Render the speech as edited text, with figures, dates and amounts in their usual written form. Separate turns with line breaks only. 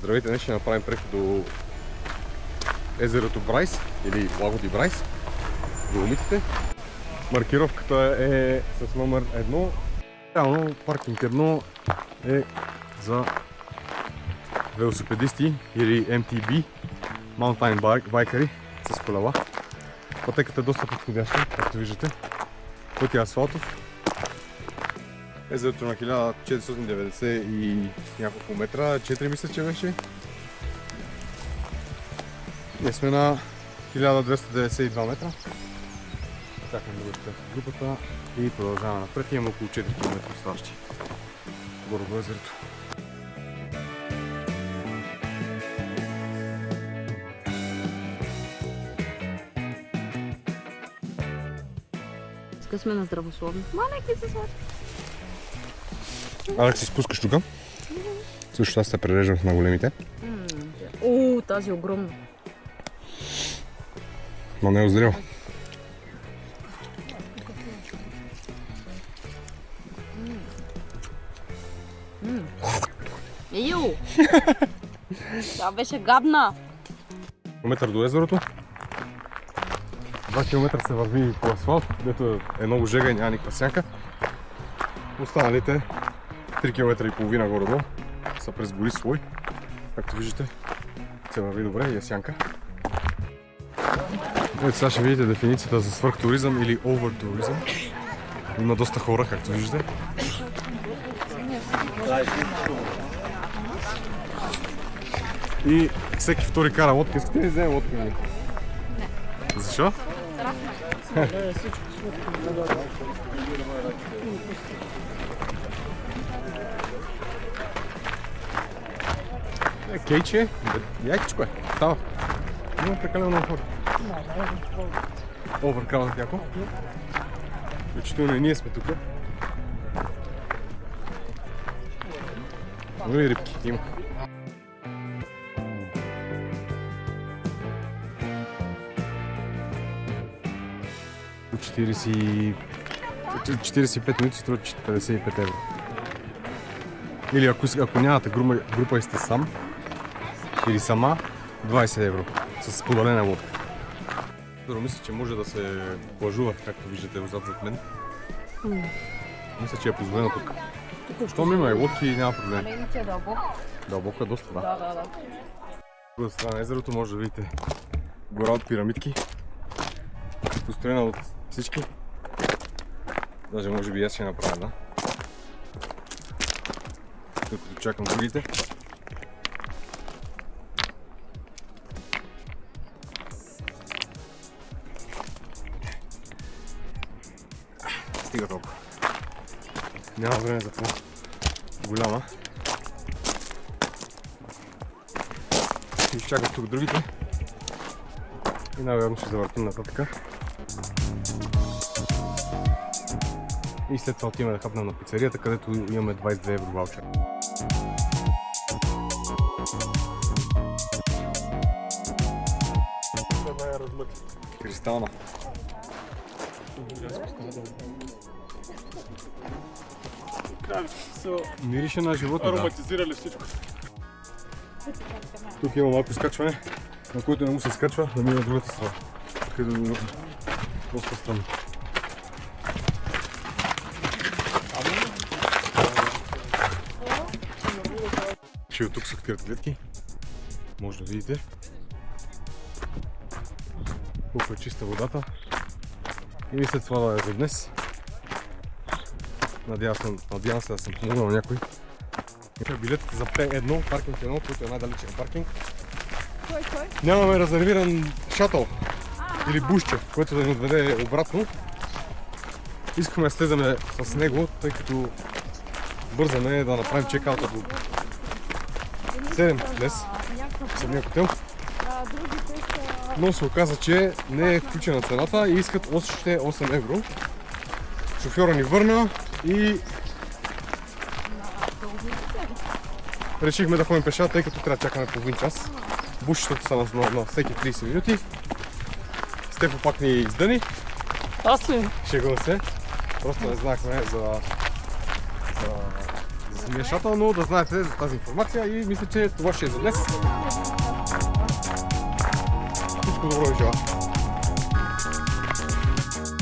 Здравейте, днес ще направим преход до езерото Брайс или Лагоди Брайс, Доломитите. Маркировката е с номер 1. Реално паркинг 1 е за велосипедисти или MTB, Mountain байкъри с колела. Пътеката е доста подходяща, както виждате. Път е асфалтов. Езерото на 1490 и няколко метра, 4 мисля, че беше. Ние сме на 1292 метра. Чакаме да бъдете в групата и продължаваме напред. Имаме около 4 км оставащи горе до езерото.
Тук сме на здравословни. Маленки се сладки.
Алекс, си спускаш тук. Също аз се пререждам на големите.
О, тази е огромна.
Но не е озрял.
Ю! Тя беше гадна.
Километър до езерото. 2 км се върви по асфалт, дето е много жега и няма никаква сянка. Останалите 3 км и половина горе-долу са през гори слой. Както виждате, се върви добре и е сянка. Ето сега ще видите дефиницията за свръхтуризъм или овертуризъм. Има доста хора, както виждате. И всеки втори кара лодка. Искате ли вземем лодка? Не. Защо? Кейче, якичко е. Става. Има прекалено много хора. Оверкрават яко. Включително и ние сме тук. Но и рибки има. 45 минути струва 55 евро. Или ако нямате група и сте сам или сама, 20 евро с споделена лодка. Добро, мисля, че може да се плажува, както виждате отзад зад мен. Мисля, че е позволено тук. Щом има и лодки, няма проблем.
Иначе е дълбоко.
Дълбоко е доста, да.
Да.
От другата страна на езерото може да видите гора от пирамидки, построена от всички. Даже може би аз ще направя една. Докато чакам другите. Стига толкова. Няма време за по-голяма. Ще изчакам тук другите. И най-вероятно ще завъртим нататък. И след това отиваме да хапнем на пицарията, където имаме 22 евро ваучер. Кристална. Мирише на живота,
ароматизирали всичко.
Тук има малко изкачване, на който не му се изкачва, да мина другата страна. Тук е доста странно. Че от тук са откриват гледки. Може да видите колко е чиста водата. И мисля това да е за днес. Надявам се да съм помогнал някой. Билетите за P1, паркинг 1, който е най-далечен паркинг.
Кой?
Нямаме резервиран шатъл или бусче, който да ни отведе обратно. Искаме да слезаме с него, тъй като бързаме да направим чекаута до 7 днес в самия хотел. Но се оказа, че не е включена цената и искат още 8 евро. Шофьора ни върна и решихме да ходим пеша, тъй като трябва да чакаме половин час. Бушчетата са на всеки 30 минути. Стефо пак ни издъни.
Аз ли?
Шегува се. Просто не знахме за самия шатъл, но да знаете за тази информация и мисля, че това ще е за днес. Всичко добро ви желая!